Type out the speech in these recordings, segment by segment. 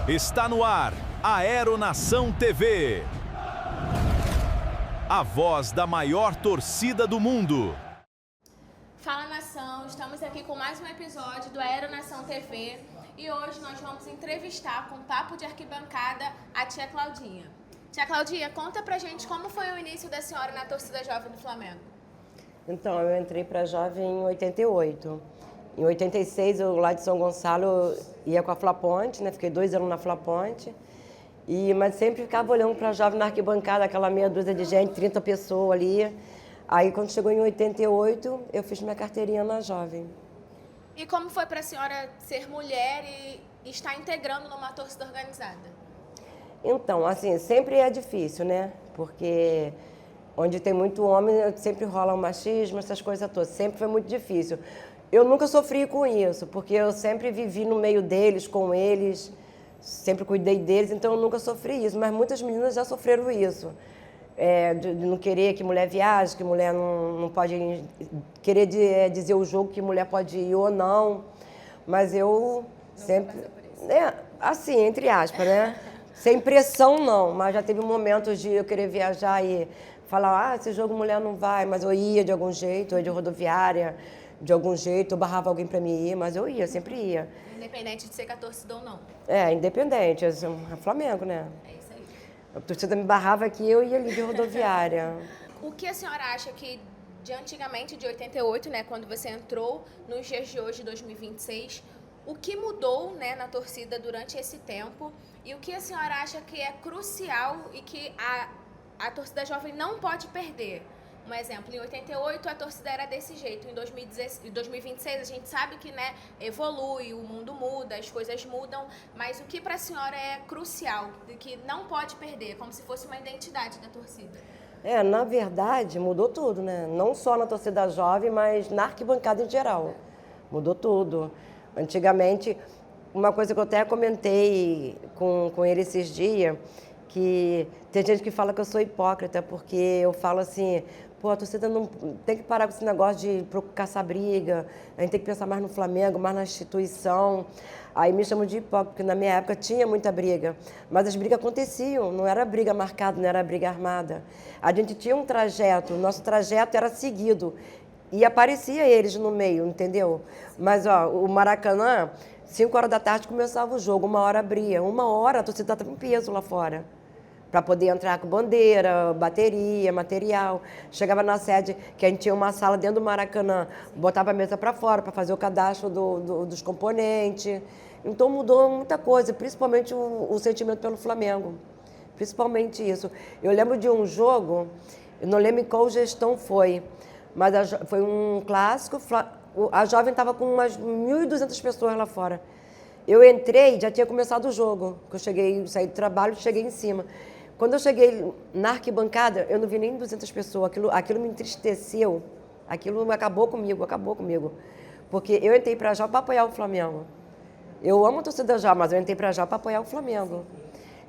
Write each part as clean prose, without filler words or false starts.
Está no ar, Aeronação TV. A voz da maior torcida do mundo. Fala, nação! Estamos aqui com mais um episódio do Aeronação TV e hoje nós vamos entrevistar com papo de arquibancada a tia Claudinha. Tia Claudinha, conta pra gente como foi o início da senhora na torcida jovem do Flamengo. Então, eu entrei para jovem em 88. Em 86, eu lá de São Gonçalo ia com a Flaponte, né? Fiquei 2 anos na Flaponte. Mas sempre ficava olhando para a jovem na arquibancada, aquela meia dúzia de gente, 30 pessoas ali. Aí, quando chegou em 88, eu fiz minha carteirinha na jovem. E como foi para a senhora ser mulher e estar integrando numa torcida organizada? Então, assim, sempre é difícil, né? Porque onde tem muito homem, sempre rola o machismo, essas coisas todas. Sempre foi muito difícil. Eu nunca sofri com isso, porque eu sempre vivi no meio deles, com eles, sempre cuidei deles, então eu nunca sofri isso. Mas muitas meninas já sofreram isso. De não querer que mulher viaje, que mulher não pode querer dizer o jogo que mulher pode ir ou não. Mas eu sempre... assim, entre aspas, né? Sem pressão, não. Mas já teve momentos de eu querer viajar e falar, esse jogo mulher não vai, mas eu ia de algum jeito, eu ia de rodoviária, de algum jeito, eu barrava alguém para mim ir, mas eu ia, sempre ia. Independente de ser com a torcida ou não. Independente, é Flamengo, né? É isso aí. A torcida me barrava aqui, eu ia ali de rodoviária. O que a senhora acha que de antigamente, de 88, né, quando você entrou, nos dias de hoje, 2026, o que mudou, né, na torcida durante esse tempo e o que a senhora acha que é crucial e que a torcida jovem não pode perder? Um exemplo, em 88 a torcida era desse jeito, em 2026 a gente sabe que, né, evolui, o mundo muda, as coisas mudam, mas o que para a senhora é crucial, de que não pode perder, como se fosse uma identidade da torcida? Na verdade, mudou tudo, né? Não só na torcida jovem, mas na arquibancada em geral. Mudou tudo. Antigamente, uma coisa que eu até comentei com ele esses dias, que tem gente que fala que eu sou hipócrita, porque eu falo assim, a torcida não tem que parar com esse negócio de caçar briga, a gente tem que pensar mais no Flamengo, mais na instituição. Aí me chamam de hipócrita, porque na minha época tinha muita briga, mas as brigas aconteciam, não era briga marcada, não era briga armada. A gente tinha um trajeto, o nosso trajeto era seguido e aparecia eles no meio, entendeu? Mas o Maracanã, 5 horas da tarde começava o jogo, 1 hora abria, 1 hora a torcida estava em peso lá fora, para poder entrar com bandeira, bateria, material. Chegava na sede, que a gente tinha uma sala dentro do Maracanã, botava a mesa para fora para fazer o cadastro dos componentes. Então mudou muita coisa, principalmente o sentimento pelo Flamengo. Principalmente isso. Eu lembro de um jogo, eu não lembro em qual gestão foi, mas foi um clássico, a jovem estava com umas 1.200 pessoas lá fora. Eu entrei, já tinha começado o jogo, que eu saí do trabalho e cheguei em cima. Quando eu cheguei na arquibancada, eu não vi nem 200 pessoas, aquilo me entristeceu, aquilo acabou comigo. Porque eu entrei para já para apoiar o Flamengo. Eu amo a torcida já, mas eu entrei para já para apoiar o Flamengo.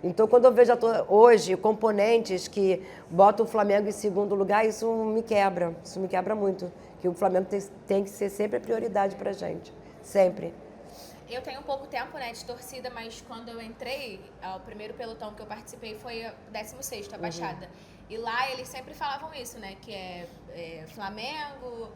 Então, quando eu vejo hoje componentes que botam o Flamengo em segundo lugar, isso me quebra muito. Que o Flamengo tem que ser sempre a prioridade para a gente, sempre. Eu tenho pouco tempo, né, de torcida, mas quando eu entrei, o primeiro pelotão que eu participei foi o 16º, a Baixada. E lá eles sempre falavam isso, né, que é Flamengo,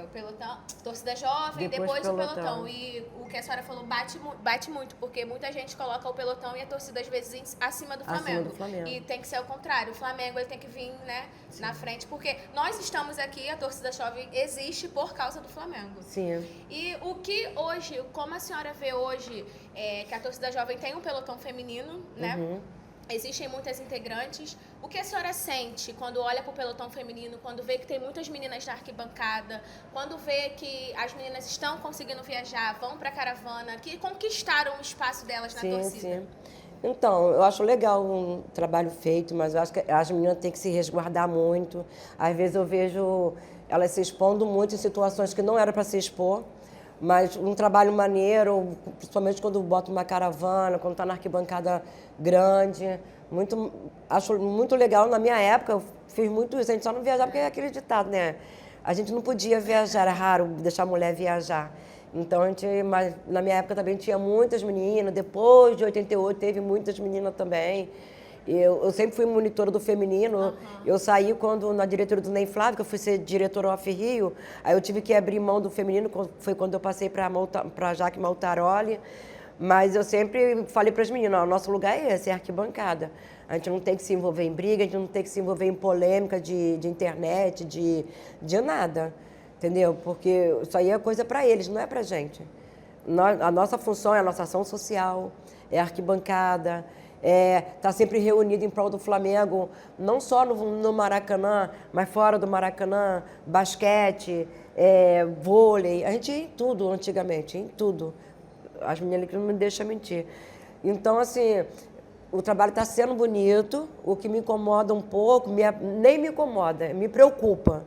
o pelotão, torcida jovem, depois o pelotão. E o que a senhora falou bate muito, porque muita gente coloca o pelotão e a torcida às vezes acima do Flamengo. E tem que ser o contrário, o Flamengo ele tem que vir, né, na frente, porque nós estamos aqui, a torcida jovem existe por causa do Flamengo. Sim. E o que hoje, como a senhora vê hoje, que a torcida jovem tem um pelotão feminino, né? Existem muitas integrantes. O que a senhora sente quando olha para o pelotão feminino, quando vê que tem muitas meninas na arquibancada, quando vê que as meninas estão conseguindo viajar, vão para a caravana, que conquistaram o espaço delas na torcida? Sim. Então, eu acho legal um trabalho feito, mas eu acho que as meninas têm que se resguardar muito. Às vezes eu vejo elas se expondo muito em situações que não era para se expor. Mas um trabalho maneiro, principalmente quando bota uma caravana, quando está na arquibancada grande. Acho muito legal. Na minha época, eu fiz muito isso. A gente só não viajava porque é aquele ditado, né? A gente não podia viajar, era raro deixar a mulher viajar. Então, mas na minha época também tinha muitas meninas, depois de 88 teve muitas meninas também. Eu sempre fui monitora do feminino, eu saí na diretoria do Ney Flávio, que eu fui ser diretora off Rio, aí eu tive que abrir mão do feminino, foi quando eu passei para Jaque Maltaroli, mas eu sempre falei para as meninas, ó, nosso lugar é esse, é arquibancada. A gente não tem que se envolver em briga, a gente não tem que se envolver em polêmica de internet, de nada, entendeu? Porque isso aí é coisa para eles, não é para a gente. A nossa função é a nossa ação social, é arquibancada, tá sempre reunido em prol do Flamengo, não só no Maracanã, mas fora do Maracanã, basquete, vôlei, a gente ia em tudo antigamente, em tudo. As meninas que não me deixam mentir. Então, assim, o trabalho está sendo bonito, o que me incomoda um pouco, nem me incomoda, me preocupa.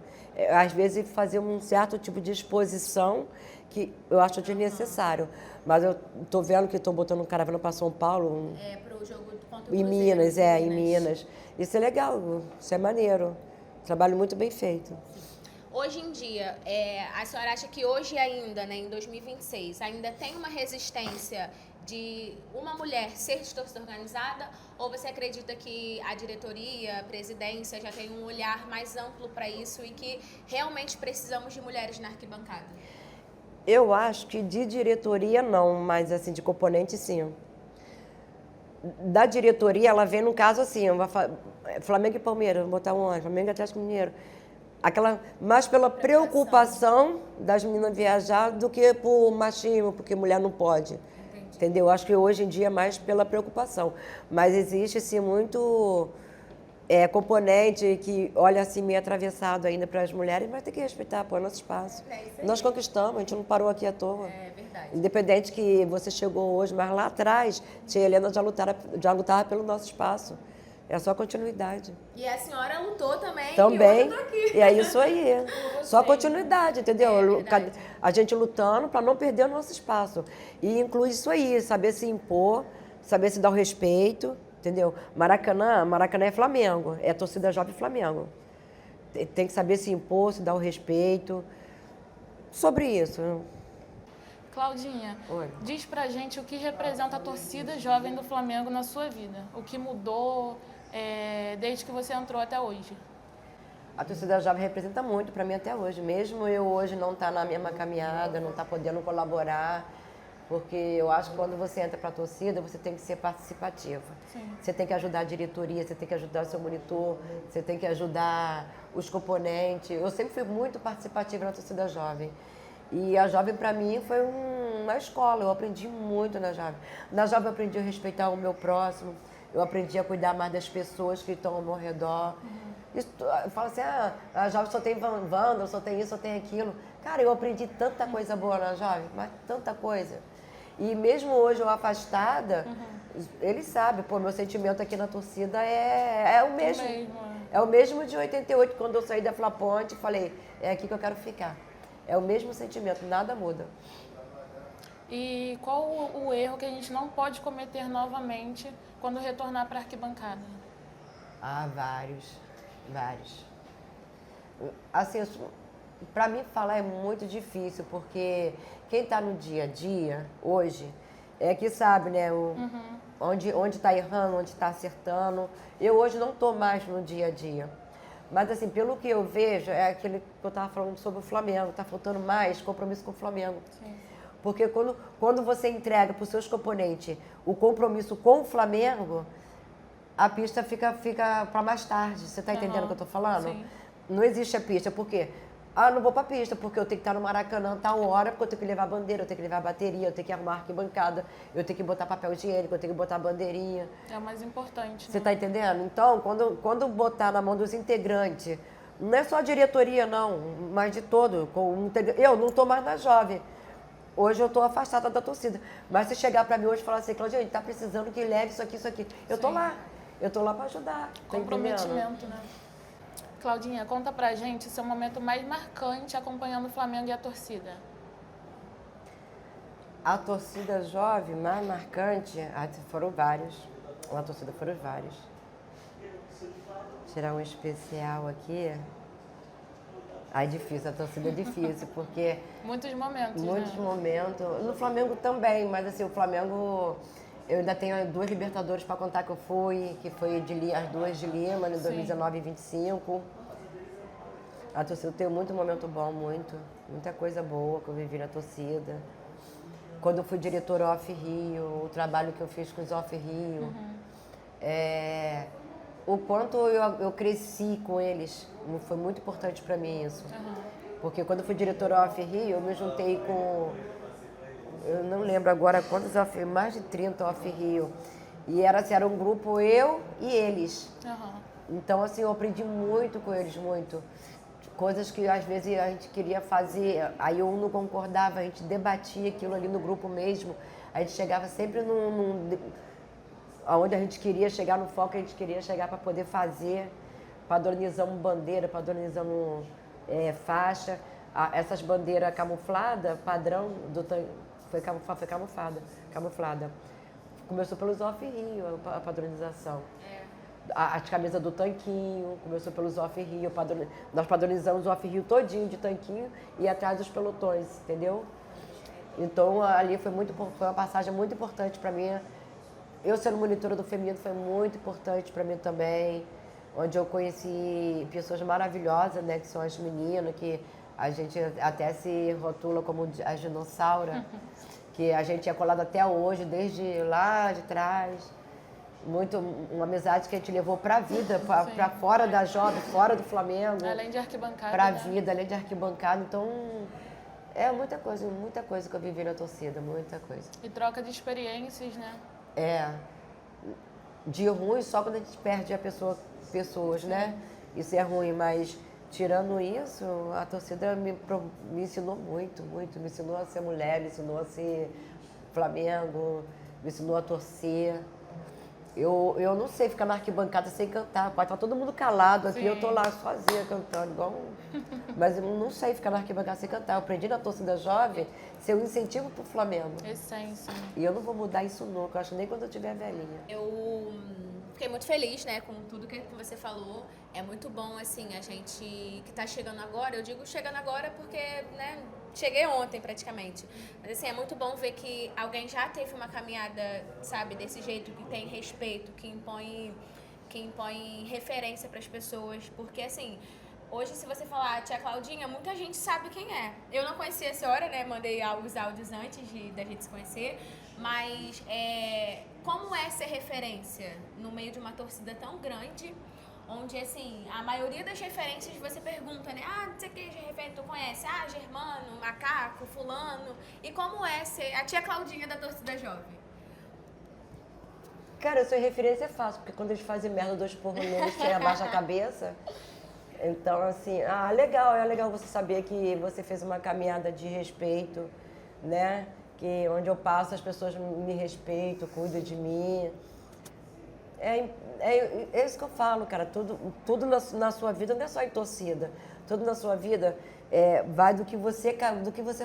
Às vezes fazer um certo tipo de exposição que eu acho desnecessário. Mas eu estou vendo que estão botando caravana para São Paulo. Para o jogo contra o Em Cruzeiro, Minas, em Minas. Isso é legal, isso é maneiro. Trabalho muito bem feito. Hoje em dia, a senhora acha que hoje ainda, né, em 2026, ainda tem uma resistência de uma mulher ser de torcida organizada? Ou você acredita que a diretoria, a presidência já tem um olhar mais amplo para isso e que realmente precisamos de mulheres na arquibancada? Eu acho que de diretoria não, mas assim, de componente sim. Da diretoria, ela vem no caso assim, Flamengo e Palmeiras, vou botar um ano, Flamengo e Atlético Mineiro. Mais pela preocupação das meninas viajar do que por machismo, porque mulher não pode. Entendi. Entendeu? Acho que hoje em dia é mais pela preocupação. Mas existe, sim, muito componente que olha assim meio atravessado ainda para as mulheres, mas tem que respeitar, pô, é nosso espaço. Nós conquistamos, a gente não parou aqui à toa. É verdade. Independente que você chegou hoje, mas lá atrás, tia Helena já lutava pelo nosso espaço. É só continuidade. E a senhora lutou também. Também. E hoje eu tô aqui. E é isso aí. Só continuidade, entendeu? A gente lutando para não perder o nosso espaço. E inclui isso aí, saber se impor, saber se dar o respeito, entendeu? Maracanã é Flamengo, é a torcida jovem Flamengo. Tem que saber se impor, se dar o respeito. Sobre isso. Claudinha, Oi. Diz pra gente o que representa a torcida jovem do Flamengo na sua vida. O que mudou desde que você entrou até hoje. A torcida jovem representa muito para mim até hoje. Mesmo eu hoje não estar na mesma caminhada, não estar podendo colaborar, porque eu acho que quando você entra para a torcida, você tem que ser participativa. Sim. Você tem que ajudar a diretoria, você tem que ajudar o seu monitor, você tem que ajudar os componentes. Eu sempre fui muito participativa na torcida jovem. E a jovem, para mim, foi uma escola. Eu aprendi muito na jovem. Na jovem, eu aprendi a respeitar o meu próximo. Eu aprendi a cuidar mais das pessoas que estão ao meu redor. Isso, eu falo assim, a jovem só tem vândalo, só tem isso, só tem aquilo. Cara, eu aprendi tanta coisa boa na jovem, mas tanta coisa. E mesmo hoje eu afastada, eles sabem, pô, meu sentimento aqui na torcida é o mesmo. É o mesmo de 88, quando eu saí da Flaponte, falei, é aqui que eu quero ficar. É o mesmo sentimento, nada muda. E qual o erro que a gente não pode cometer novamente quando retornar para a arquibancada? Vários. Assim, para mim falar é muito difícil, porque quem está no dia a dia, hoje, é que sabe, né? Onde está errando, onde está acertando. Eu hoje não estou mais no dia a dia. Mas, assim, pelo que eu vejo, é aquele que eu estava falando sobre o Flamengo. Está faltando mais compromisso com o Flamengo. Sim. Porque quando você entrega para os seus componentes o compromisso com o Flamengo, a pista fica para mais tarde. Você está entendendo o que eu estou falando? Sim. Não existe a pista. Por quê? Não vou para a pista, porque eu tenho que estar no Maracanã tal hora, porque eu tenho que levar bandeira, eu tenho que levar bateria, eu tenho que arrumar arquibancada, eu tenho que botar papel higiênico, eu tenho que botar bandeirinha. É o mais importante, Você né? está entendendo? Então, quando botar na mão dos integrantes, não é só a diretoria, não, mas de todo. Eu não estou mais na jovem. Hoje eu estou afastada da torcida. Mas se chegar para mim hoje e falar assim, Claudinha, a gente está precisando que leve isso aqui. Eu estou lá. Eu estou lá para ajudar. Tá Comprometimento, né? Claudinha, conta pra gente o seu momento mais marcante acompanhando o Flamengo e a torcida. A torcida jovem mais marcante, foram vários. A torcida foram vários. Tirar um especial aqui. É difícil, a torcida é difícil, porque Muitos momentos, muitos né? momentos. No Flamengo também, mas assim, o Flamengo. Eu ainda tenho 2 Libertadores para contar que eu fui, que foi as 2 de Lima, em 2019 e 2025. A torcida tem muito momento bom, muita coisa boa que eu vivi na torcida. Quando eu fui diretora Off Rio, o trabalho que eu fiz com os Off Rio, o quanto eu cresci com eles, foi muito importante para mim isso. Porque quando eu fui diretora Off Rio, eu me juntei com, eu não lembro agora quantos Off, mais de 30 Off Rio. E era um grupo eu e eles. Então, assim, eu aprendi muito com eles, muito. Coisas que às vezes a gente queria fazer, aí eu não concordava, a gente debatia aquilo ali no grupo mesmo. A gente chegava sempre aonde a gente queria chegar, no foco que a gente queria chegar para poder fazer. Padronizamos bandeira, padronizamos faixa. Essas bandeiras camufladas, padrão, foi camuflada. Começou pelos Off Rio, a padronização. As camisas do tanquinho, começou pelos Off Rio, nós padronizamos o Off Rio todinho de tanquinho e atrás dos pelotões, entendeu? Então ali foi uma passagem muito importante para mim. Eu sendo monitora do feminino foi muito importante para mim também, onde eu conheci pessoas maravilhosas, né, que são as meninas, que a gente até se rotula como as dinossauras, que a gente é colado até hoje, desde lá de trás. Uma amizade que a gente levou para a vida, para fora da Jovem, fora do Flamengo. Além de arquibancada, para a né? vida, além de arquibancada. Então, é muita coisa que eu vivi na torcida, muita coisa. E troca de experiências, né? De ruim só quando a gente perde pessoas, né? Isso é ruim, mas tirando isso, a torcida me ensinou muito. Me ensinou a ser mulher, me ensinou a ser Flamengo, me ensinou a torcer. Eu não sei ficar na arquibancada sem cantar. Pode estar todo mundo calado aqui, eu tô lá sozinha cantando, igual Mas eu não sei ficar na arquibancada sem cantar. Eu aprendi na torcida jovem ser um incentivo pro Flamengo. Essência. E eu não vou mudar isso nunca, eu acho nem quando eu tiver velhinha. Eu fiquei muito feliz, né, com tudo que você falou. É muito bom, assim, a gente que tá chegando agora, eu digo chegando agora porque, né, cheguei ontem praticamente. Mas, assim, é muito bom ver que alguém já teve uma caminhada, sabe, desse jeito, que tem respeito, que impõe referência pras pessoas. Porque, assim, hoje, se você falar Tia Claudinha, muita gente sabe quem é. Eu não conhecia a senhora, né, mandei os áudios antes da gente se conhecer. Mas como é ser referência no meio de uma torcida tão grande, onde, assim, a maioria das referências você pergunta, né? Ah, não sei o que, referente tu conhece? Ah, Germano, Macaco, Fulano. E como é ser a Tia Claudinha da torcida jovem? Cara, eu sou referência fácil, porque quando eles fazem merda, 2 porros neles, você abaixa a cabeça. Então, assim, é legal você saber que você fez uma caminhada de respeito, né? Que onde eu passo as pessoas me respeitam, cuidam de mim. É isso que eu falo, cara. Tudo na sua vida não é só em torcida. Tudo na sua vida vai do que você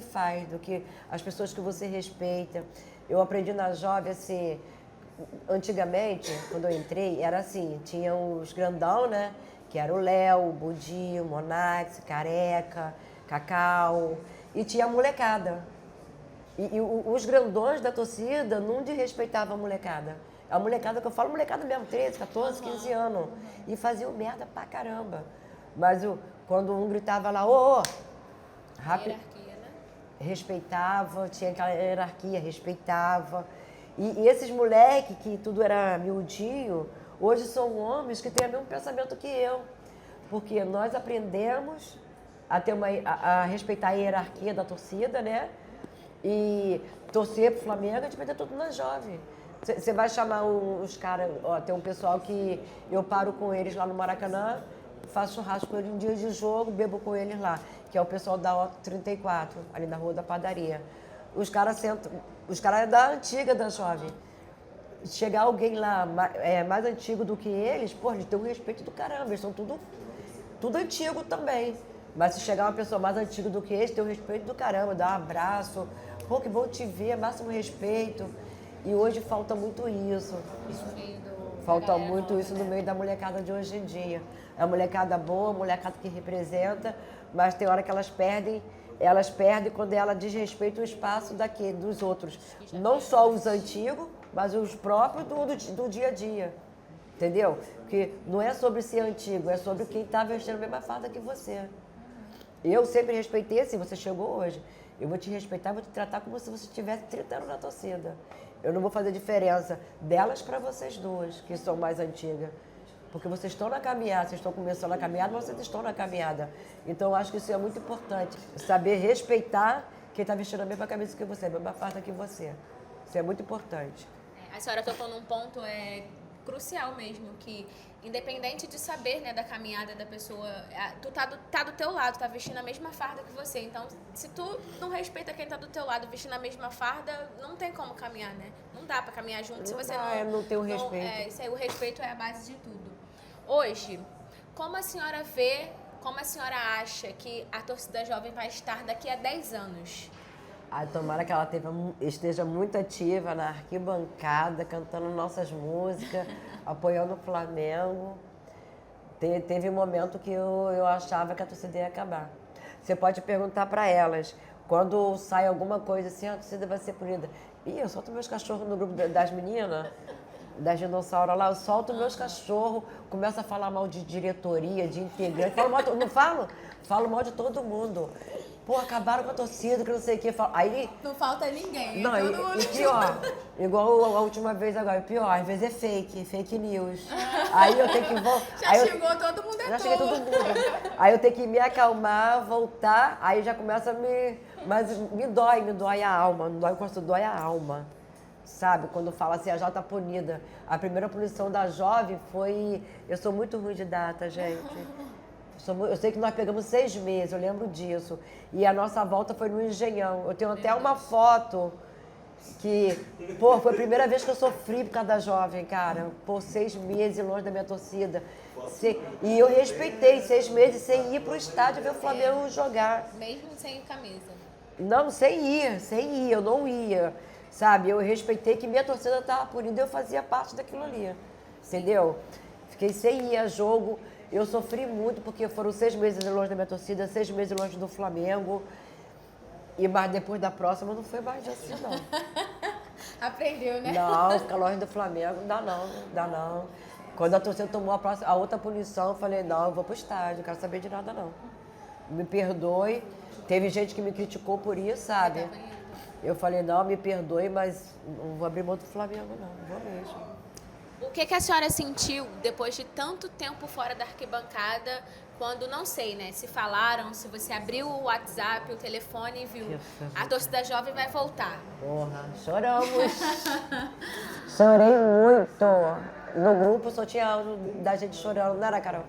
faz, do que as pessoas que você respeita. Eu aprendi na Jovem, assim, antigamente, quando eu entrei, era assim, tinha os grandão, né? Que era o Léo, o Budi, o Monax, Careca, Cacau. E tinha a molecada. E os grandões da torcida não desrespeitavam a molecada. A molecada que eu falo, molecada mesmo, 13, 14, 15 anos. E faziam merda pra caramba. Mas quando um gritava lá, ô, rápido. Hierarquia, né? Respeitava, tinha aquela hierarquia, respeitava. E esses moleques que tudo era miudinho, hoje são homens que têm o mesmo pensamento que eu. Porque nós aprendemos a respeitar a hierarquia da torcida, né? E torcer pro Flamengo, a gente vai ter tudo na Jovem. Você vai chamar os caras, tem um pessoal que eu paro com eles lá no Maracanã, faço churrasco com eles em dia de jogo, bebo com eles lá, que é o pessoal da Otto 34, ali na Rua da Padaria. Os caras é da antiga da Jovem. Chegar alguém lá mais antigo do que eles, pô, eles têm um respeito do caramba, eles são tudo antigo também. Mas se chegar uma pessoa mais antiga do que eles, tem o respeito do caramba, dá um abraço, pô, que bom te ver, máximo respeito. E hoje falta muito isso. Falta muito isso no meio da molecada de hoje em dia. É a molecada boa, a molecada que representa, mas tem hora que elas perdem quando ela desrespeita o espaço dos outros. Não só os antigos, mas os próprios do dia a dia. Entendeu? Porque não é sobre ser antigo, é sobre quem está vestindo a mesma farda que você. Eu sempre respeitei assim, você chegou hoje. Eu vou te respeitar, vou te tratar como se você tivesse 30 anos na torcida. Eu não vou fazer diferença delas para vocês duas, que são mais antigas. Porque vocês estão na caminhada, vocês estão começando a caminhada, mas vocês estão na caminhada. Então, eu acho que isso é muito importante. Saber respeitar quem está vestindo a mesma camisa que você, a mesma farda que você. Isso é muito importante. A senhora tocou num ponto crucial mesmo, que independente de saber, né, da caminhada da pessoa, tu tá do teu lado, tá vestindo a mesma farda que você. Então, se tu não respeita quem tá do teu lado vestindo a mesma farda, não tem como caminhar, né? Não dá pra caminhar junto se você não tem o respeito. Isso aí, o respeito é a base de tudo. Hoje, como a senhora vê, como a senhora acha que a torcida jovem vai estar daqui a 10 anos? Tomara que ela esteja muito ativa na arquibancada, cantando nossas músicas, apoiando o Flamengo. Teve um momento que eu achava que a torcida ia acabar. Você pode perguntar para elas, quando sai alguma coisa assim, a torcida vai ser punida. Eu solto meus cachorros no grupo das meninas, das dinossauros lá, eu solto meus cachorros, começo a falar mal de diretoria, de integrante, não falo? Falo mal de todo mundo. Pô, acabaram com a torcida, que não sei o que. Aí, não falta ninguém. Não, e pior, igual a última vez agora, pior, às vezes é fake news. Aí eu tenho que voltar. Chegou todo mundo Já cheguei todo mundo. Aí eu tenho que me acalmar, voltar, aí já começa a Mas me dói a alma, não dói o coração, dói a alma. Sabe, quando fala assim, a Jota tá punida. A primeira punição da jovem foi... Eu sou muito ruim de data, gente. Eu sei que nós pegamos 6 meses, eu lembro disso. E a nossa volta foi no Engenhão. Eu tenho até uma foto que, foi a primeira vez que eu sofri por causa da jovem, cara. 6 meses longe da minha torcida. E eu respeitei 6 meses sem ir pro estádio ver o Flamengo jogar. Mesmo sem camisa? Não, sem ir, eu não ia. Sabe, eu respeitei que minha torcida estava punida e eu fazia parte daquilo ali. Entendeu? Fiquei sem ir a jogo. Eu sofri muito porque foram 6 meses longe da minha torcida, 6 meses longe do Flamengo. Mas depois da próxima não foi mais assim, não. Aprendeu, né? Não, ficar longe do Flamengo, dá não. Quando a torcida tomou a outra punição, eu falei, não, eu vou pro estádio, não quero saber de nada, não. Me perdoe. Teve gente que me criticou por isso, sabe? Eu falei, não, me perdoe, mas não vou abrir mão do Flamengo, não vou mesmo. O que a senhora sentiu depois de tanto tempo fora da arquibancada, quando, não sei, né, se falaram, se você abriu o WhatsApp, o telefone e viu, a torcida jovem vai voltar? Porra, choramos. Chorei muito. No grupo só tinha áudio da gente chorando, não era, Carol?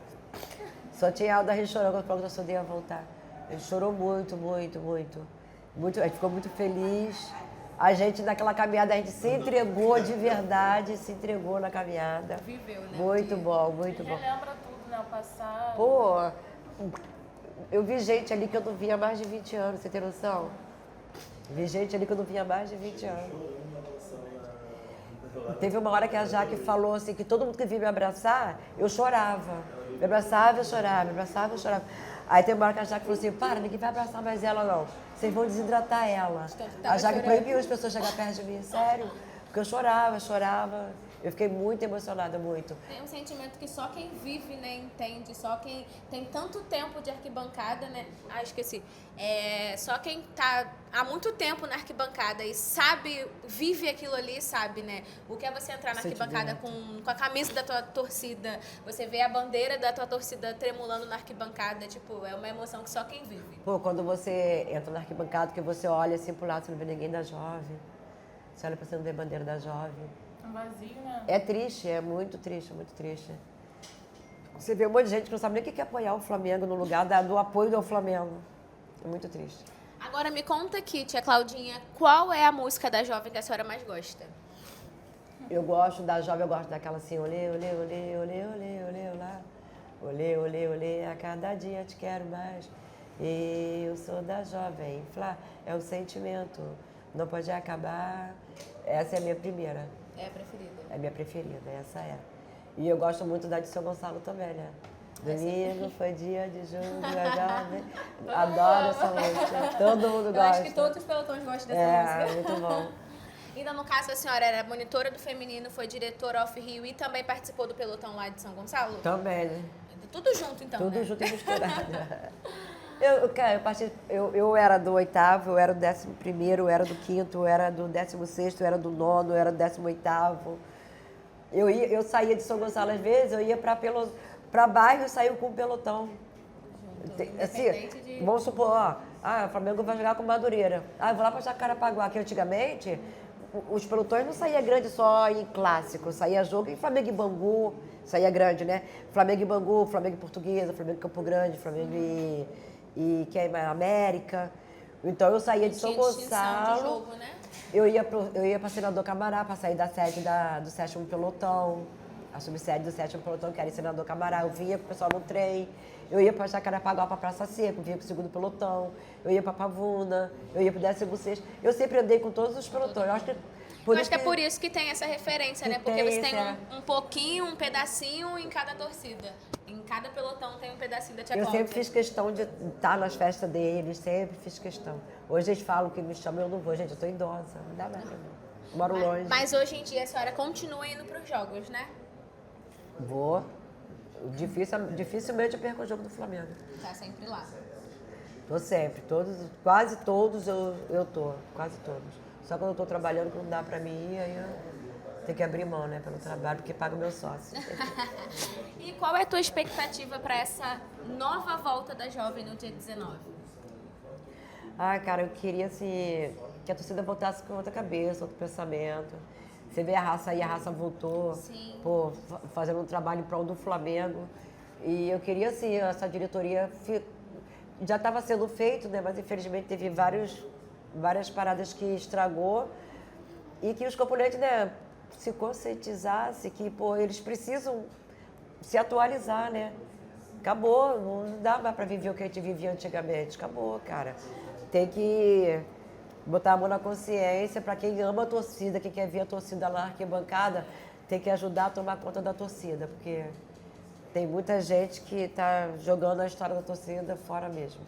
Só tinha áudio da gente chorando quando falou que a torcida ia voltar. A gente chorou muito. A gente ficou muito feliz. A gente, naquela caminhada, a gente se entregou de verdade, se entregou na caminhada. Viveu, né? Muito bom, muito bom. Relembra tudo, né? O passado. Pô, eu vi gente ali que eu não via há mais de 20 anos, você tem noção? Vi gente ali que eu não via há mais de 20 anos. Teve uma hora que a Jaque falou assim, que todo mundo que vinha me abraçar, eu chorava. Me abraçava, eu chorava. Aí tem uma hora que a Jaque falou assim, para, ninguém vai abraçar mais ela, não. Vocês vão desidratar ela. A Jaque proibiu as pessoas chegar perto de mim, sério. Porque eu chorava. Eu fiquei muito emocionada, muito. É um sentimento que só quem vive, né, entende. Só quem tem tanto tempo de arquibancada, né? Esqueci. Só quem tá há muito tempo na arquibancada e sabe, vive aquilo ali, sabe, né? O que é você entrar na arquibancada com a camisa da tua torcida, você vê a bandeira da tua torcida tremulando na arquibancada, tipo, é uma emoção que só quem vive. Pô, quando você entra na arquibancada, que você olha assim pro lado, você não vê ninguém da jovem. Você olha pra você não ver bandeira da jovem. Um vazio, né? É triste, é muito triste. Você vê um monte de gente que não sabe nem o que é apoiar o Flamengo no lugar do apoio ao Flamengo. É muito triste. Agora me conta aqui, tia Claudinha, qual é a música da jovem que a senhora mais gosta? Eu gosto da jovem, eu gosto daquela assim, olê, olê, olê, olê, olê, olê, olá. Olê, olê, olê, a cada dia te quero mais. Eu sou da jovem, Flá, é um sentimento, não pode acabar. Essa é a minha primeira. É a preferida? É a minha preferida, essa é. E eu gosto muito da de São Gonçalo também, né? Domingo foi dia de junho, jovem. Adoro essa música. Todo mundo gosta. Eu acho que todos os pelotões gostam dessa música. Muito bom. Ainda no caso, a senhora era monitora do feminino, foi diretora off-Rio e também participou do pelotão lá de São Gonçalo? Também, né? Tudo junto, então, Tudo né? junto e misturado. Eu era do 8º, eu era do 11º, eu era do 5º, eu era do 16º, eu era do 9º, eu era do 18º. Eu saía de São Gonçalo às vezes, eu ia para bairro e saía com o pelotão. Assim, vamos supor, o Flamengo vai jogar com Madureira. Eu vou lá para Jacarepaguá, que antigamente os pelotões não saía grande só em clássico, saía jogo em Flamengo e Bangu, saía grande, né? Flamengo e Bangu, Flamengo e Portuguesa, Flamengo e Campo Grande, Flamengo e quem é América. Então eu saía de São Gonçalo. De jogo, né? Eu ia para Senador Camará para sair da sede do 7º pelotão, a subsede do 7º pelotão, que era em Senador Camará. Eu vinha com o pessoal no trem. Eu ia para Jacarepaguá, para Praça Seca, vinha com o 2º pelotão. Eu ia para Pavuna, eu ia para o 16º. Eu sempre andei com todos os pelotões. Eu acho que é por isso que tem essa referência, né? Porque você tem um pouquinho, um pedacinho em cada torcida. Em cada pelotão tem um pedacinho da Tia Eu Cláudia. sempre fiz questão de estar nas festas deles, sempre fiz questão. Hoje eles falam que me chamam, eu não vou, gente, eu tô idosa, não dá nada, não. Moro longe. Mas hoje em dia a senhora continua indo para os jogos, né? Vou. Dificilmente eu perco o jogo do Flamengo. Tá sempre lá. Tô sempre, quase todos eu tô, quase todos. Só quando eu tô trabalhando que não dá pra mim ir, aí eu tenho que abrir mão, né, pelo trabalho, porque paga o meu sócio. E qual é a tua expectativa para essa nova volta da Jovem no dia 19? Cara, eu queria, assim, que a torcida voltasse com outra cabeça, outro pensamento. Você vê a raça aí, a raça voltou, Sim. pô, fazendo um trabalho em prol do Flamengo. E eu queria, assim, essa diretoria já estava sendo feito, né, mas infelizmente teve várias paradas que estragou e que os componentes, né, se conscientizassem que, pô, eles precisam se atualizar, né? Acabou, não dá mais para viver o que a gente vivia antigamente, acabou, cara. Tem que botar a mão na consciência para quem ama a torcida, quem quer ver a torcida lá na arquibancada, tem que ajudar a tomar conta da torcida, porque tem muita gente que está jogando a história da torcida fora mesmo.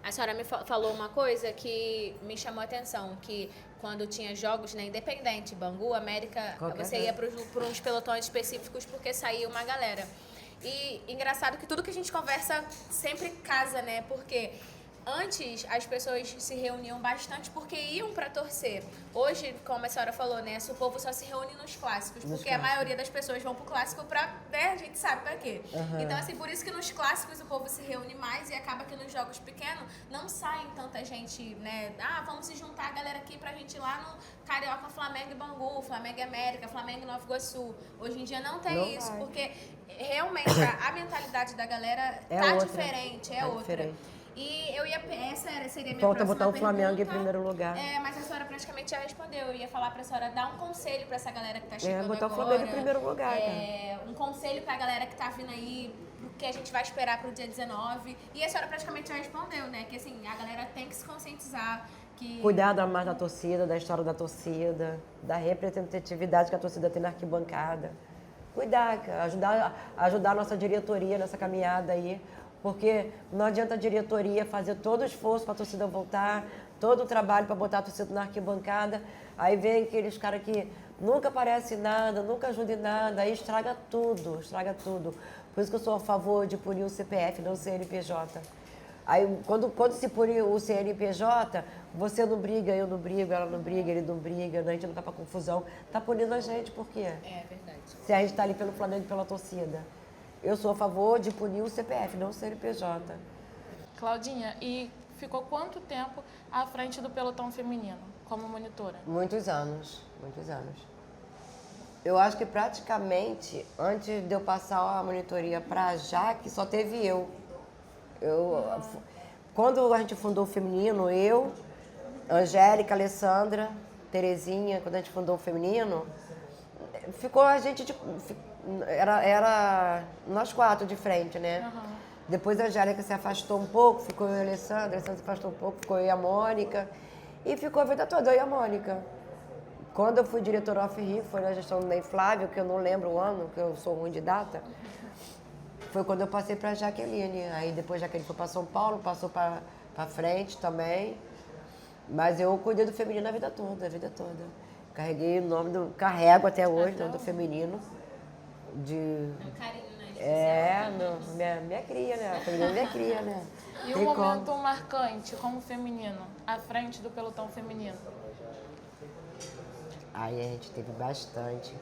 A senhora me falou uma coisa que me chamou a atenção, que quando tinha jogos, né, independente, Bangu, América, você ia para uns pelotões específicos porque saía uma galera. E engraçado que tudo que a gente conversa sempre casa, né, porque antes as pessoas se reuniam bastante porque iam para torcer. Hoje, como a senhora falou, né, o povo só se reúne nos clássicos, porque a maioria das pessoas vão pro clássico pra, né, a gente sabe pra quê. Então, assim, por isso que nos clássicos o povo se reúne mais e acaba que nos jogos pequenos não saem tanta gente, né, vamos se juntar a galera aqui pra gente ir lá no Carioca, Flamengo e Bangu, Flamengo e América, Flamengo e Nova Iguaçu. Hoje em dia não tem isso, porque realmente a mentalidade da galera tá outra, diferente, é outra. Diferente. E essa seria a minha Falta próxima botar o Flamengo pergunta. em primeiro lugar. Mas a senhora praticamente já respondeu. Eu ia falar pra senhora dar um conselho pra essa galera que tá chegando botar agora. o Flamengo em primeiro lugar, cara. Um conselho pra galera que tá vindo aí, o que a gente vai esperar pro dia 19. E a senhora praticamente já respondeu, né? Que assim, a galera tem que se conscientizar. Cuidar mais da torcida, da história da torcida, da representatividade que a torcida tem na arquibancada. Cuidar, cara, ajudar a nossa diretoria nessa caminhada aí. Porque não adianta a diretoria fazer todo o esforço para a torcida voltar, todo o trabalho para botar a torcida na arquibancada. Aí vem aqueles caras que nunca aparecem em nada, nunca ajudam em nada, aí estraga tudo, estraga tudo. Por isso que eu sou a favor de punir o CPF, não o CNPJ. Aí quando se punir o CNPJ, você não briga, eu não brigo, ela não briga, ele não briga, a gente não tá para confusão. Tá punindo a gente, por quê? É verdade. Se a gente tá ali pelo Flamengo e pela torcida. Eu sou a favor de punir o CPF, não o CNPJ. Claudinha, e ficou quanto tempo à frente do pelotão feminino, como monitora? Muitos anos, muitos anos. Eu acho que praticamente, antes de eu passar a monitoria para a Jaque, só teve eu. Quando a gente fundou o feminino, eu, Angélica, Alessandra, Terezinha, quando a gente fundou o feminino, ficou a gente, era nós 4 de frente, né? Depois a Angélica se afastou um pouco, ficou eu e a Alessandra se afastou um pouco, ficou eu e a Mônica. E ficou a vida toda, eu e a Mônica. Quando eu fui diretora off-Rio, foi na gestão do Ney Flávio, que eu não lembro o ano, que eu sou ruim de data, foi quando eu passei para a Jaqueline. Aí depois a Jaqueline foi para São Paulo, passou para frente também. Mas eu cuidei do feminino a vida toda, a vida toda. Carreguei o nome do... Carrego até hoje, o nome do feminino. De... Um carinho, né? Minha cria, né? A feminina é minha cria, né? E Tem um momento marcante como feminino, à frente do pelotão feminino? Aí a gente teve bastante.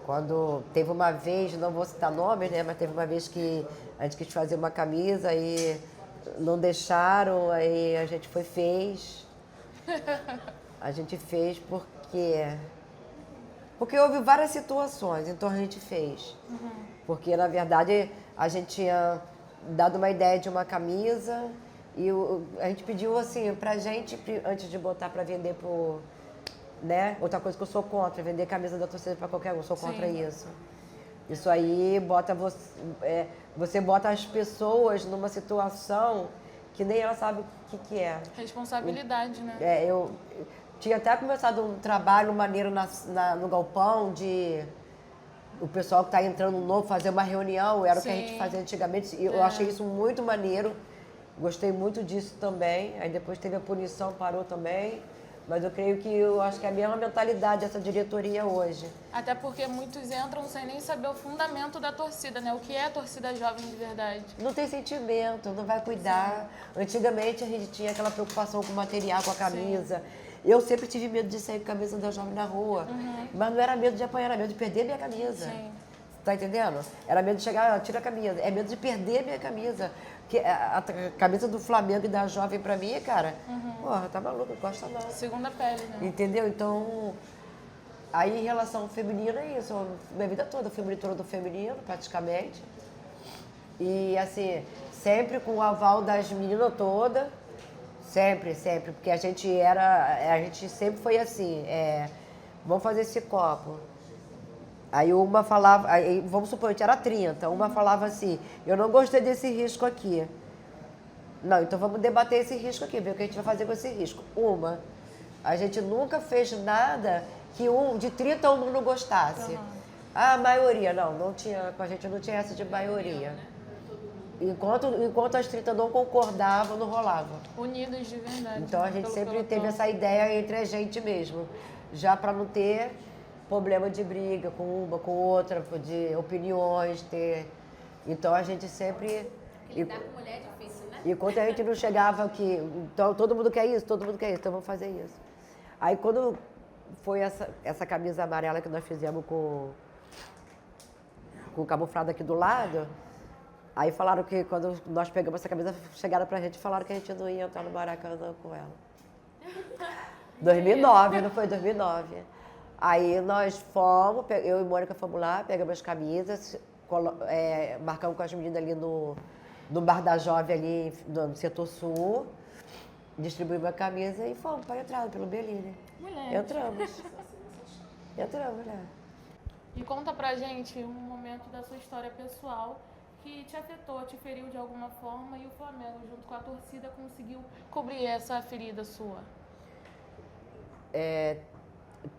Quando teve uma vez, não vou citar nomes, né? Mas teve uma vez que a gente quis fazer uma camisa e não deixaram, aí a gente fez. A gente fez porque houve várias situações, então a gente fez. Porque, na verdade, a gente tinha dado uma ideia de uma camisa e a gente pediu, assim, pra gente, antes de botar pra vender pro... Né? Outra coisa que eu sou contra, vender camisa da torcida pra qualquer um, sou contra isso. Isso aí bota você bota as pessoas numa situação que nem ela sabe o que é. Responsabilidade, né? Eu tinha até começado um trabalho maneiro no galpão de o pessoal que está entrando novo fazer uma reunião, era o que a gente fazia antigamente. E eu achei isso muito maneiro, gostei muito disso também. Aí depois teve a punição, parou também. Mas eu creio que eu acho que é a mesma mentalidade dessa diretoria hoje. Até porque muitos entram sem nem saber o fundamento da torcida, né? O que é a torcida jovem de verdade. Não tem sentimento, não vai cuidar. Sim. Antigamente a gente tinha aquela preocupação com o material, com a camisa. Sim. Eu sempre tive medo de sair com a camisa da jovem na rua. Mas não era medo de apanhar, era medo de perder minha camisa. Sim. Tá entendendo? Era medo de chegar, tira a camisa. É medo de perder minha camisa. Porque a camisa do Flamengo e da Jovem pra mim, cara, porra, tá maluco, não gosta não. Segunda pele, né? Entendeu? Então, aí em relação ao feminino é isso. Minha vida toda eu fui monitora do feminino, praticamente. E assim, sempre com o aval das meninas todas. Sempre, sempre. Porque a gente sempre foi assim, vamos fazer esse copo. Aí uma falava, vamos supor, a gente era 30, uma falava assim, eu não gostei desse risco aqui. Não, então vamos debater esse risco aqui, ver o que a gente vai fazer com esse risco. A gente nunca fez nada que de 30 uma não gostasse. A maioria, não tinha, com a gente não tinha essa de maioria. Enquanto as 30 não concordavam, não rolava. Unidas de verdade. Então a gente sempre teve essa ideia entre a gente mesmo, já para não ter problema de briga com uma, com outra, de opiniões, Então a gente sempre... Lidar com mulher é difícil, né? E quando a gente não chegava aqui, então todo mundo quer isso, então vamos fazer isso. Aí quando foi essa camisa amarela que nós fizemos com o camuflado aqui do lado, aí falaram que quando nós pegamos essa camisa, chegaram pra gente e falaram que a gente não ia entrar no Maracanã com ela. 2009, não foi 2009. Aí nós fomos, eu e Mônica fomos lá, pegamos as camisas, marcamos com as meninas ali no Bar da Jovem, ali no setor sul, distribuímos a camisa e fomos para a entrada pelo Bellini. Mulher. Entramos, né? E conta pra gente um momento da sua história pessoal que te afetou, te feriu de alguma forma e o Flamengo, junto com a torcida, conseguiu cobrir essa ferida sua.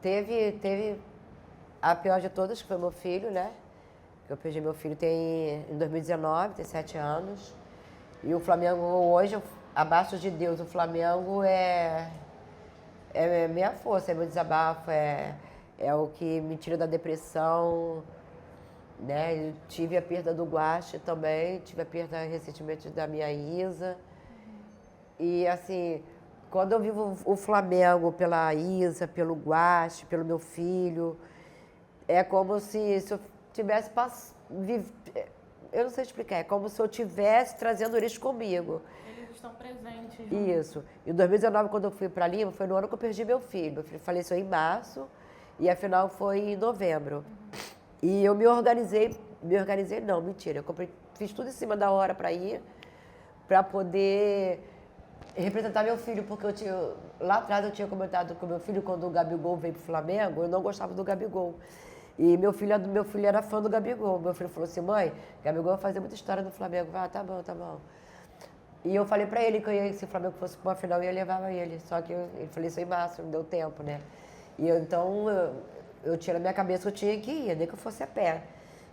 Teve a pior de todas, que foi meu filho, né? Eu perdi meu filho em 2019, tem 7 anos. E o Flamengo hoje, abaixo de Deus, o Flamengo é minha força, é meu desabafo, é o que me tira da depressão, né? Eu tive a perda do Guache também, tive a perda recentemente da minha Isa. E assim... Quando eu vivo o Flamengo pela Isa, pelo Guache, pelo meu filho, é como se eu tivesse eu não sei explicar, é como se eu estivesse trazendo eles comigo. Eles estão presentes. Isso. Em 2019, quando eu fui para Lima, foi no ano que eu perdi meu filho. Meu filho faleceu em março e a final foi em novembro. E eu me organizei não, mentira, fiz tudo em cima da hora para ir, para poder representar meu filho, porque lá atrás eu tinha comentado com meu filho, quando o Gabigol veio pro Flamengo, eu não gostava do Gabigol. E meu filho era fã do Gabigol. Meu filho falou assim, mãe, Gabigol vai fazer muita história no Flamengo. Tá bom. E eu falei pra ele que se o Flamengo fosse pra uma final, eu ia levar ele. Só que ele falou isso em março, não deu tempo, né? E então eu tinha na minha cabeça que eu tinha que ir, nem que eu fosse a pé.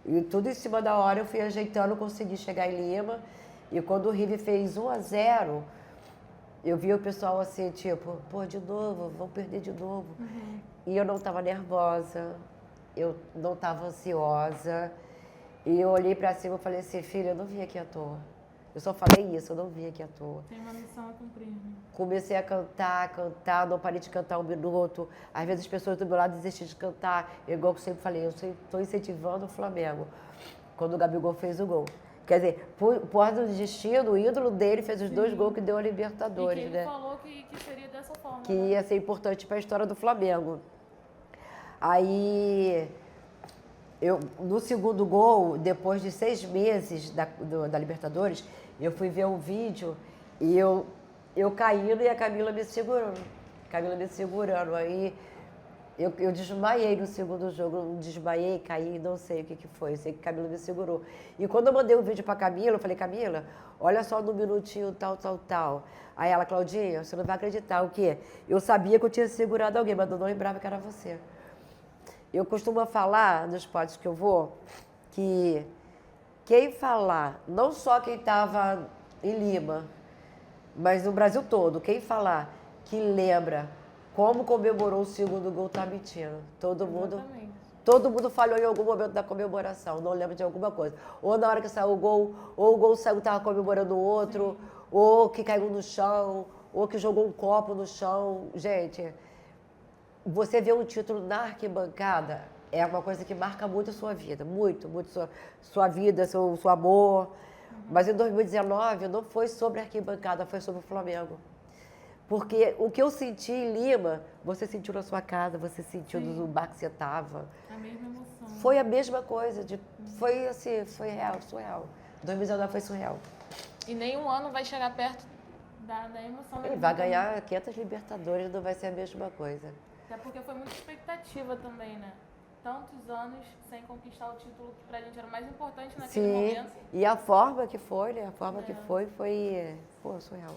E tudo em cima da hora eu fui ajeitando, consegui chegar em Lima. E quando o River fez 1-0, eu vi o pessoal assim, tipo, pô, de novo, vão perder de novo. E eu não estava nervosa, eu não estava ansiosa. E eu olhei pra cima e falei assim, filha, eu não vim aqui à toa. Eu só falei isso, eu não vim aqui à toa. Tem uma missão a cumprir, né? Comecei a cantar, não parei de cantar 1 minuto. Às vezes as pessoas do meu lado desistiam de cantar. Igual que eu sempre falei, eu estou incentivando o Flamengo. Quando o Gabigol fez o gol. Quer dizer, por ordem do destino, o ídolo dele fez os 2 gols que deu a Libertadores, e que ele né? falou que seria dessa forma. Que né? ia ser importante para a história do Flamengo. Aí, no segundo gol, depois de 6 meses da Libertadores, eu fui ver um vídeo e eu caindo e a Camila me segurando. Aí eu desmaiei no segundo jogo, eu desmaiei, caí, não sei o que foi. Eu sei que a Camila me segurou. E quando eu mandei o vídeo pra Camila, eu falei, Camila, olha só no minutinho tal. Aí ela, Claudinha, você não vai acreditar, o quê? Eu sabia que eu tinha segurado alguém, mas eu não lembrava que era você. Eu costumo falar nos potes que eu vou, que quem falar, não só quem estava em Lima, mas no Brasil todo, quem falar que lembra como comemorou o segundo gol tá mentindo. Todo mundo falhou em algum momento da comemoração, não lembra de alguma coisa. Ou na hora que saiu o gol, ou o gol saiu e estava comemorando o outro, ou que caiu no chão, ou que jogou um copo no chão. Gente, você vê um título na arquibancada é uma coisa que marca muito a sua vida, muito sua vida, seu amor. Mas em 2019 não foi sobre a arquibancada, foi sobre o Flamengo. Porque o que eu senti em Lima, você sentiu na sua casa, você sentiu no bar que você estava. A mesma emoção. Foi a mesma coisa, foi assim, foi real, surreal. 2019 foi surreal. E nenhum ano vai chegar perto da emoção. Ele vai ganhar 500 Libertadores, não vai ser a mesma coisa. Até porque foi muita expectativa também, né? Tantos anos sem conquistar o título que pra gente era o mais importante naquele momento. E a forma que foi, né? A forma que foi, pô, surreal.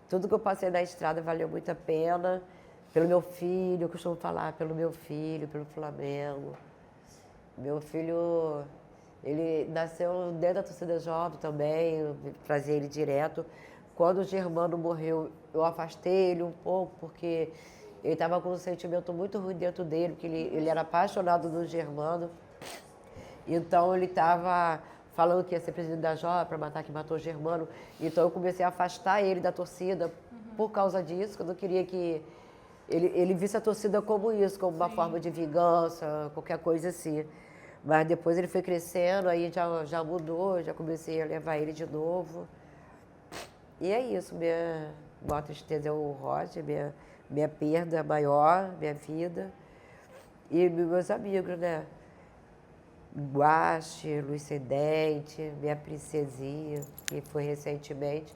Tudo que eu passei na estrada valeu muito a pena. Pelo meu filho, eu costumo falar, pelo meu filho, pelo Flamengo. Meu filho, ele nasceu dentro da torcida jovem também, eu trazia ele direto. Quando o Germano morreu, eu afastei ele um pouco, porque ele estava com um sentimento muito ruim dentro dele, porque ele era apaixonado no Germano. Então ele estava falando que ia ser presidente da Jovem para matar que matou o Germano. Então eu comecei a afastar ele da torcida por causa disso, que eu não queria que ele visse a torcida como isso, como uma forma de vingança, qualquer coisa assim. Mas depois ele foi crescendo, aí já mudou, já comecei a levar ele de novo. E é isso, minha maior tristeza é o Roger, minha perda maior, minha vida. E meus amigos, né? Guache, Luiz Cedente, minha princesinha, que foi recentemente,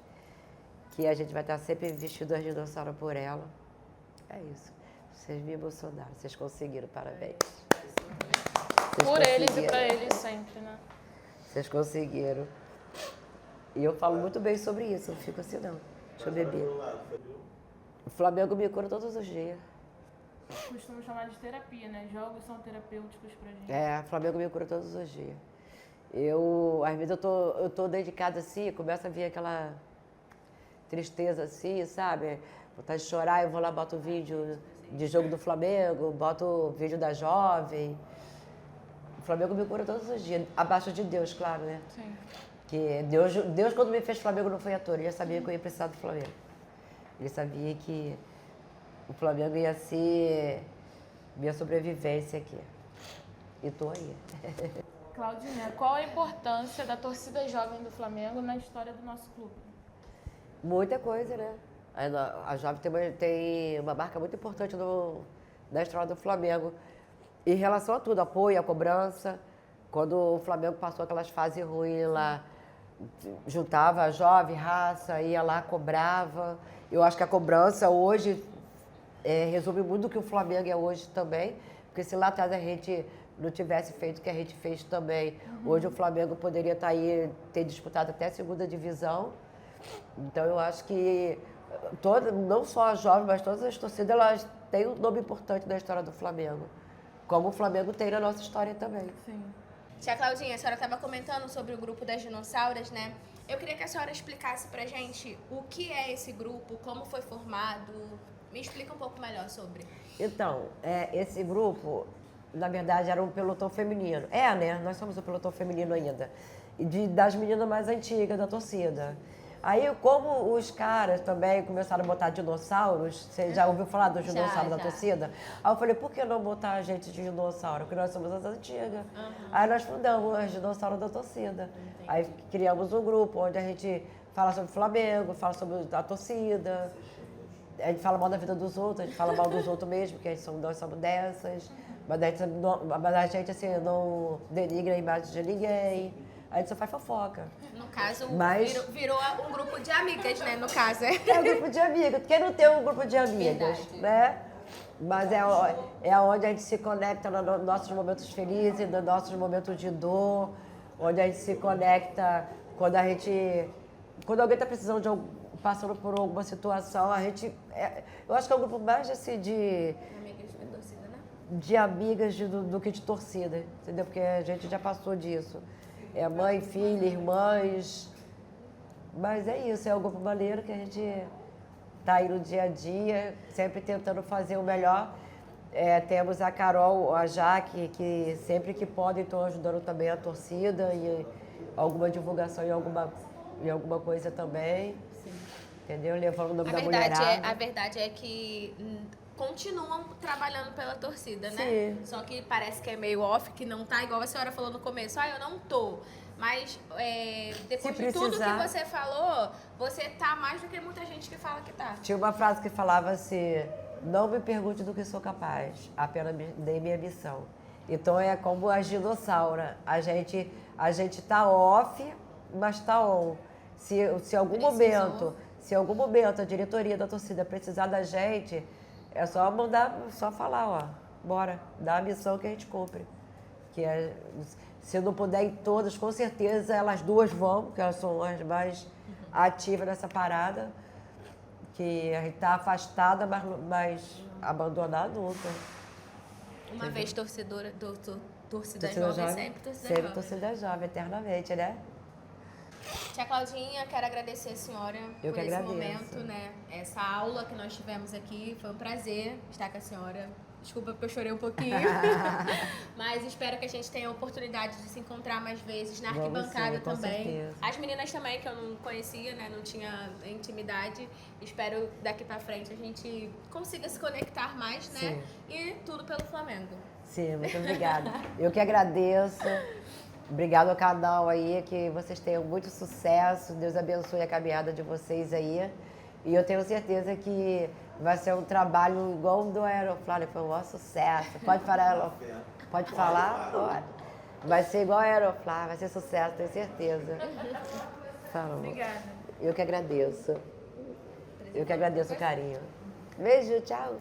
que a gente vai estar sempre vestido as dinossauros por ela. É isso. Vocês me emocionaram, vocês conseguiram, parabéns. Por eles e pra eles sempre, né? Vocês conseguiram. E eu falo muito bem sobre isso, não fico assim não. Deixa eu beber. O Flamengo me cura todos os dias. Costumo chamar de terapia, né? Jogos são terapêuticos pra gente. O Flamengo me cura todos os dias. Às vezes eu tô dedicada assim, começa a vir aquela tristeza assim, sabe? Vontade de chorar, eu vou lá, boto vídeo de jogo do Flamengo, boto vídeo da Jovem. O Flamengo me cura todos os dias, abaixo de Deus, claro, né? Sim. Que Deus quando me fez Flamengo não foi à toa, ele já sabia que eu ia precisar do Flamengo. Ele sabia que o Flamengo ia ser minha sobrevivência aqui. E tô aí. Claudinha, qual a importância da torcida jovem do Flamengo na história do nosso clube? Muita coisa, né? A Jovem tem uma marca muito importante na história do Flamengo. Em relação a tudo, apoio, a cobrança. Quando o Flamengo passou aquelas fases ruins lá, juntava a Jovem, raça, ia lá, cobrava. Eu acho que a cobrança hoje resume muito do que o Flamengo é hoje também. Porque se lá atrás a gente não tivesse feito o que a gente fez também, hoje o Flamengo poderia estar aí, ter disputado até a segunda divisão. Então eu acho que não só a Jovem, mas todas as torcidas, elas tem um nome importante na história do Flamengo. Como o Flamengo tem na nossa história também. Sim. Tia Claudinha, a senhora estava comentando sobre o grupo das dinossauras, né? Eu queria que a senhora explicasse pra gente o que é esse grupo, como foi formado. Me explica um pouco melhor sobre. Então, esse grupo, na verdade, era um pelotão feminino. Né? Nós somos o pelotão feminino ainda. Das meninas mais antigas da torcida. Aí, como os caras também começaram a botar dinossauros, você já ouviu falar dos dinossauros da torcida? Aí eu falei, por que não botar a gente de dinossauro? Porque nós somos as antigas. Aí nós fundamos as dinossauros da torcida. Aí criamos um grupo onde a gente fala sobre o Flamengo, fala sobre a torcida. A gente fala mal da vida dos outros, a gente fala mal dos outros mesmo, porque nós somos dessas. Mas a gente assim, não denigra a imagem de ninguém. A gente só faz fofoca. No caso, Mas... virou um grupo de amigas, né? No caso, É um grupo de amigas. Quem não tem um grupo de amigas, Verdade. né? Mas é onde a gente se conecta nos nossos momentos felizes, nos nossos momentos de dor, onde a gente se conecta quando alguém está precisando passando por alguma situação, a gente... eu acho que é um grupo mais assim, Amigas de torcida, né? de amigas do que de torcida, entendeu? Porque a gente já passou disso. É mãe, filha, irmãs. Mas é isso, é um grupo maneiro que a gente tá aí no dia a dia, sempre tentando fazer o melhor. Temos a Carol, a Jaque, que sempre que podem estão ajudando também a torcida e alguma divulgação em alguma coisa também. Sim. Entendeu? Levando o nome da mulherada. A verdade é que continuam trabalhando pela torcida, né? Sim. Só que parece que é meio off, que não tá, igual a senhora falou no começo. Eu não tô. Mas depois de tudo que você falou, você tá mais do que muita gente que fala que tá. Tinha uma frase que falava assim, não me pergunte do que sou capaz, apenas dei minha missão. Então é como a dinossauro. A gente tá off, mas tá on. Se algum momento a diretoria da torcida precisar da gente, é só falar, ó, bora, dá a missão que a gente cumpre. Se não puder em todas, com certeza elas duas vão, porque elas são as mais ativas nessa parada, que a gente tá afastada, mas abandonar nunca. Uma vez torcedora, torcida jovem, sempre torcida jovem. Torcida jovem, eternamente, né? Tia Claudinha, quero agradecer a senhora por esse momento, né? Essa aula que nós tivemos aqui, foi um prazer estar com a senhora. Desculpa porque eu chorei um pouquinho, mas espero que a gente tenha a oportunidade de se encontrar mais vezes na arquibancada também. Certeza. As meninas também, que eu não conhecia, né? Não tinha intimidade. Espero daqui pra frente a gente consiga se conectar mais, né? Sim. E tudo pelo Flamengo. Sim, muito obrigada. Eu que agradeço. Obrigado ao canal aí, que vocês tenham muito sucesso. Deus abençoe a caminhada de vocês aí. E eu tenho certeza que vai ser um trabalho igual o do Aeroflávio, foi um maior sucesso. Pode falar, pode falar? Pode. Vai ser igual a Aeroflávio, vai ser sucesso, tenho certeza. Fala, Obrigada. Eu que agradeço. Eu que agradeço o carinho. Beijo, tchau.